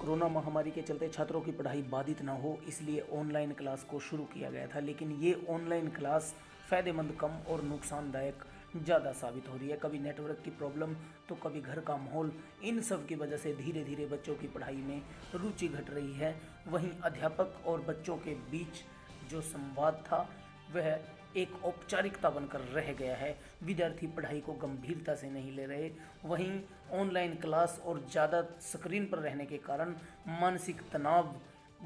Corona महामारी के चलते छात्रों की पढ़ाई बाधित ना हो इसलिए ऑनलाइन क्लास को शुरू किया गया था, लेकिन ये ऑनलाइन क्लास फ़ायदेमंद कम और नुकसानदायक ज़्यादा साबित हो रही है। कभी नेटवर्क की प्रॉब्लम तो कभी घर का माहौल, इन सब की वजह से धीरे धीरे बच्चों की पढ़ाई में रुचि घट रही है। वहीं अध्यापक और बच्चों के बीच जो संवाद था वह एक औपचारिकता बनकर रह गया है। विद्यार्थी पढ़ाई को गंभीरता से नहीं ले रहे। वहीं ऑनलाइन क्लास और ज़्यादा स्क्रीन पर रहने के कारण मानसिक तनाव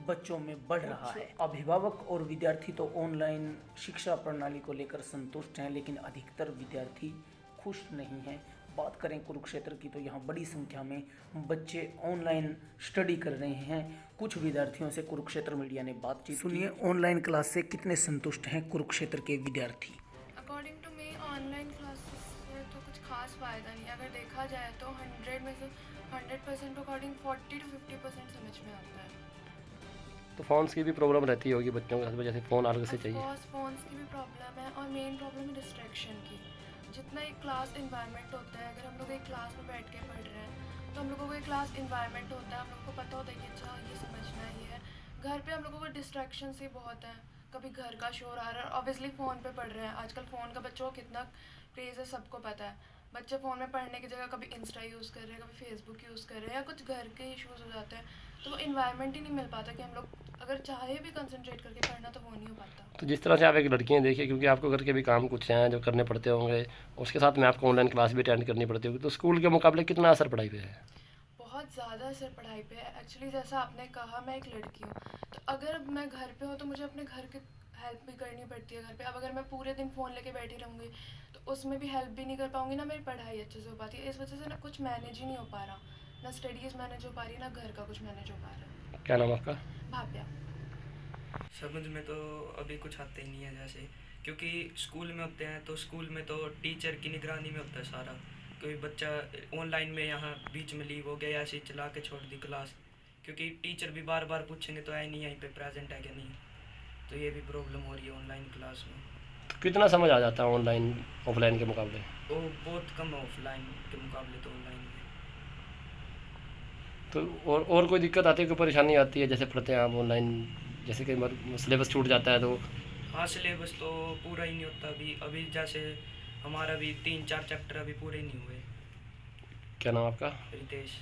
बच्चों में बढ़ रहा है। अभिभावक और विद्यार्थी तो ऑनलाइन शिक्षा प्रणाली को लेकर संतुष्ट हैं, लेकिन अधिकतर विद्यार्थी खुश नहीं हैं। बात करें कुरुक्षेत्र की तो यहाँ बड़ी संख्या में बच्चे ऑनलाइन स्टडी कर रहे हैं। कुछ विद्यार्थियों से कुरुक्षेत्र मीडिया ने बातचीत सुनिए। ऑनलाइन क्लास से कितने संतुष्ट हैं कुरुक्षेत्र के विद्यार्थी? According to me online classes से तो कुछ खास फ़ायदा नहीं। अगर देखा जाए तो 100 में से 100% अकॉर्डिंग 40 to 50% समझ में आता है। तो फ़ोन्स की भी प्रॉब्लम रहती होगी बच्चों के साथ, जैसे फ़ोन अलग से चाहिए। फ़ोन्स की भी प्रॉब्लम है और मेन प्रॉब्लम है डिस्ट्रैक्शन की। जितना एक क्लास इन्वायरमेंट होता है, अगर हम लोग एक क्लास में बैठ के पढ़ रहे हैं तो हम लोगों को एक क्लास इन्वायरमेंट होता है, हम लोगों को पता होता है कि अच्छा ये समझना ही है। घर पे हम लोगों को डिस्ट्रैक्शन से बहुत है, कभी घर का शोर आ रहा है, ऑब्वियसली फ़ोन पे पढ़ रहे हैं। आजकल फ़ोन का बच्चों को कितना क्रेज़ है सबको पता है। बच्चे फ़ोन में पढ़ने की जगह कभी इंस्टा यूज़ कर रहे हैं, कभी फेसबुक यूज़ कर रहे हैं, या कुछ घर के इश्यूज़ हो जाते हैं तो वो इन्वायरमेंट ही नहीं मिल पाता कि हम लोग अगर चाहे भी कंसंट्रेट करके पढ़ना तो वो नहीं हो पाता। तो जिस तरह से आप एक लड़की हैं, देखिए, क्योंकि आपको घर के भी काम कुछ हैं जो करने पड़ते होंगे, उसके साथ में आपको ऑनलाइन क्लास भी अटेंड करनी पड़ती होगी, तो स्कूल के मुकाबले कितना असर पढ़ाई पे है? बहुत ज़्यादा असर पढ़ाई पे है। एक्चुअली जैसा आपने कहा, मैं एक लड़की हूँ, तो अगर मैं घर पे हूँ तो मुझे अपने घर के हेल्प भी करनी पड़ती है घर पे। अब अगर मैं पूरे दिन फ़ोन लेके बैठी रहूँगी तो उसमें भी हेल्प भी नहीं कर पाऊँगी, ना मेरी पढ़ाई अच्छे से हो पाती है। इस वजह से ना कुछ मैनेज ही नहीं हो पा रहा, ना स्टडीज़ मैनेज हो पा रही, ना घर का कुछ मैनेज हो पा रहा। क्या नाम आपका? भाव्या। समझ में तो अभी कुछ आते ही नहीं है, जैसे क्योंकि स्कूल में होते हैं तो स्कूल में तो टीचर की निगरानी में होता है सारा। कोई बच्चा ऑनलाइन में यहाँ बीच में लीव हो गया, ऐसे ही चला के छोड़ दी क्लास, क्योंकि टीचर भी बार बार पूछेंगे तो है नहीं यहीं पे प्रेजेंट है क्या नहीं। तो ये भी प्रॉब्लम हो रही है ऑनलाइन क्लास में। तो कितना समझ आ जाता है ऑनलाइन ऑफलाइन के मुकाबले? वो बहुत कम है ऑफलाइन के मुकाबले तो ऑनलाइन में। तो और कोई दिक्कत आती है, कोई परेशानी आती है जैसे पढ़ते हैं आप ऑनलाइन, जैसे कई बार सिलेबस छूट जाता है तो? हाँ, सिलेबस तो पूरा ही नहीं होता अभी। अभी जैसे हमारा भी 3-4 चैप्टर अभी पूरे नहीं हुए। क्या नाम आपका? रितेश।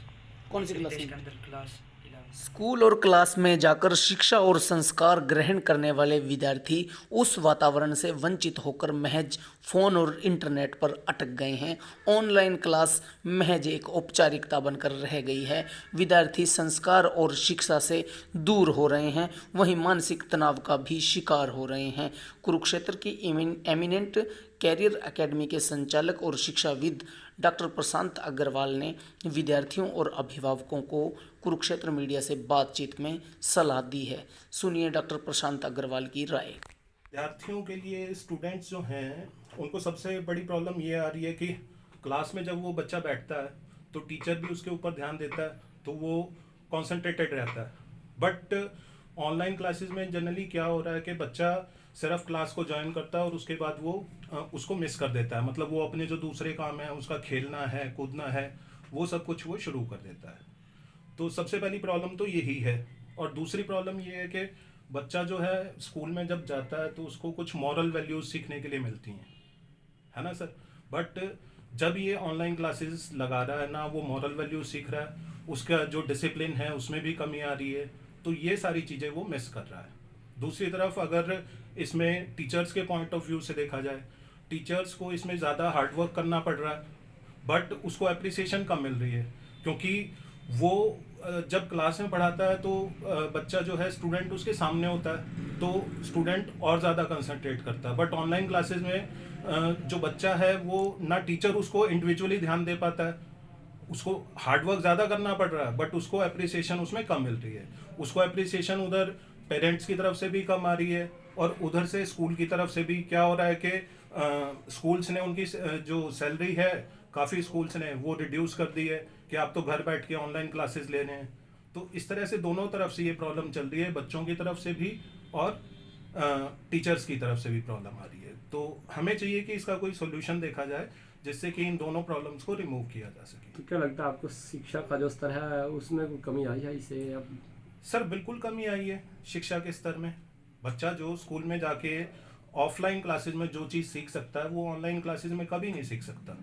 कौन सी क्लास रितेश में? के अंदर क्लास 11। स्कूल और क्लास में जाकर शिक्षा और संस्कार ग्रहण करने वाले विद्यार्थी उस वातावरण से वंचित होकर महज फ़ोन और इंटरनेट पर अटक गए हैं। ऑनलाइन क्लास महज एक औपचारिकता बनकर रह गई है। विद्यार्थी संस्कार और शिक्षा से दूर हो रहे हैं, वहीं मानसिक तनाव का भी शिकार हो रहे हैं। कुरुक्षेत्र की एमिनेंट कैरियर एकेडमी के संचालक और शिक्षाविद डॉक्टर प्रशांत अग्रवाल ने विद्यार्थियों और अभिभावकों को कुरुक्षेत्र मीडिया से बातचीत में सलाह दी है। सुनिए डॉक्टर प्रशांत अग्रवाल की राय। विद्यार्थियों के लिए, स्टूडेंट्स जो हैं, उनको सबसे बड़ी प्रॉब्लम ये आ रही है कि क्लास में जब वो बच्चा बैठता है तो टीचर भी उसके ऊपर ध्यान देता है तो वो कॉन्सेंट्रेटेड रहता है। बट ऑनलाइन क्लासेस में जनरली क्या हो रहा है कि बच्चा सिर्फ क्लास को ज्वाइन करता है और उसके बाद वो उसको मिस कर देता है। मतलब वो अपने जो दूसरे काम है, उसका खेलना है, कूदना है, वो सब कुछ वो शुरू कर देता है। तो सबसे पहली प्रॉब्लम तो यही है। और दूसरी प्रॉब्लम ये है कि बच्चा जो है स्कूल में जब जाता है तो उसको कुछ मॉरल वैल्यूज़ सीखने के लिए मिलती हैं, है ना सर। बट जब ये ऑनलाइन क्लासेस लगा रहा है ना, वो मॉरल वैल्यूज सीख रहा है, उसका जो डिसिप्लिन है उसमें भी कमी आ रही है, तो ये सारी चीज़ें वो मिस कर रहा है। दूसरी तरफ अगर इसमें टीचर्स के पॉइंट ऑफ व्यू से देखा जाए, टीचर्स को इसमें ज़्यादा हार्डवर्क करना पड़ रहा है, बट उसको अप्रिसिएशन कम मिल रही है। क्योंकि वो जब क्लास में पढ़ाता है तो बच्चा जो है, स्टूडेंट उसके सामने होता है तो स्टूडेंट और ज़्यादा कंसंट्रेट करता है। बट ऑनलाइन क्लासेस में जो बच्चा है वो ना टीचर उसको इंडिविजुअली ध्यान दे पाता है, उसको हार्डवर्क ज़्यादा करना पड़ रहा है, बट उसको अप्रिसिएशन उसमें कम मिल रही है। उसको अप्रिसिएशन उधर पेरेंट्स की तरफ से भी कम आ रही है और उधर से स्कूल की तरफ से भी क्या हो रहा है कि स्कूल्स ने उनकी जो सैलरी है, काफ़ी स्कूल्स ने वो रिड्यूस कर दी है कि आप तो घर बैठ के ऑनलाइन क्लासेस ले रहे हैं। तो इस तरह से दोनों तरफ से ये प्रॉब्लम चल रही है, बच्चों की तरफ से भी और टीचर्स की तरफ से भी प्रॉब्लम आ रही है। तो हमें चाहिए कि इसका कोई सोल्यूशन देखा जाए जिससे कि इन दोनों प्रॉब्लम्स को रिमूव किया जा सके। तो क्या लगता है आपको शिक्षा का जो स्तर है उसमें कोई कमी आई है इसे अब? सर बिल्कुल कमी आई है शिक्षा के स्तर में। बच्चा जो स्कूल में जाके ऑफलाइन क्लासेस में जो चीज़ सीख सकता है वो ऑनलाइन क्लासेस में कभी नहीं सीख सकता,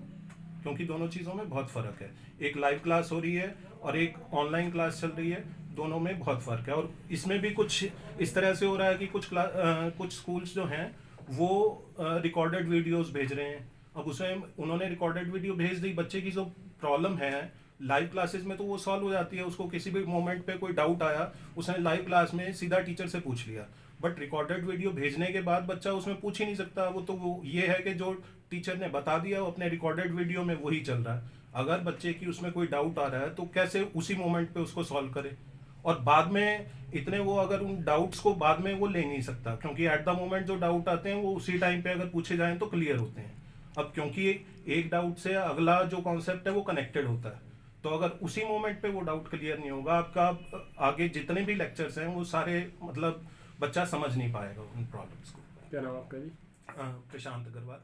क्योंकि दोनों चीज़ों में बहुत फ़र्क है। एक लाइव क्लास हो रही है और एक ऑनलाइन क्लास चल रही है, दोनों में बहुत फ़र्क है। और इसमें भी कुछ इस तरह से हो रहा है कि कुछ स्कूल्स जो हैं वो रिकॉर्डेड वीडियोस भेज रहे हैं। अब उसमें उन्होंने रिकॉर्डेड वीडियो भेज दी, बच्चे की जो प्रॉब्लम है लाइव क्लासेस में तो वो सॉल्व हो जाती है। उसको किसी भी मोमेंट पे कोई डाउट आया, उसने लाइव क्लास में सीधा टीचर से पूछ लिया। बट रिकॉर्डेड वीडियो भेजने के बाद बच्चा उसमें पूछ ही नहीं सकता। वो ये है कि जो टीचर ने बता दिया वो अपने रिकॉर्डेड वीडियो में वही चल रहा है। अगर बच्चे की उसमें कोई डाउट आ रहा है तो कैसे उसी मोमेंट पे उसको सॉल्व करे, और बाद में इतने वो अगर उन डाउट्स को बाद में वो ले नहीं सकता, क्योंकि एट द मोमेंट जो डाउट आते हैं वो उसी टाइम पे अगर पूछे जाएं तो क्लियर होते हैं। अब क्योंकि एक डाउट से अगला जो कॉन्सेप्ट है वो कनेक्टेड होता है, तो अगर उसी मोमेंट पे वो डाउट क्लियर नहीं होगा, आपका आगे जितने भी लेक्चर्स हैं वो सारे मतलब बच्चा समझ नहीं पाएगा उन प्रॉब्लम्स को। क्या नाम आपका जी? प्रशांत अग्रवाल।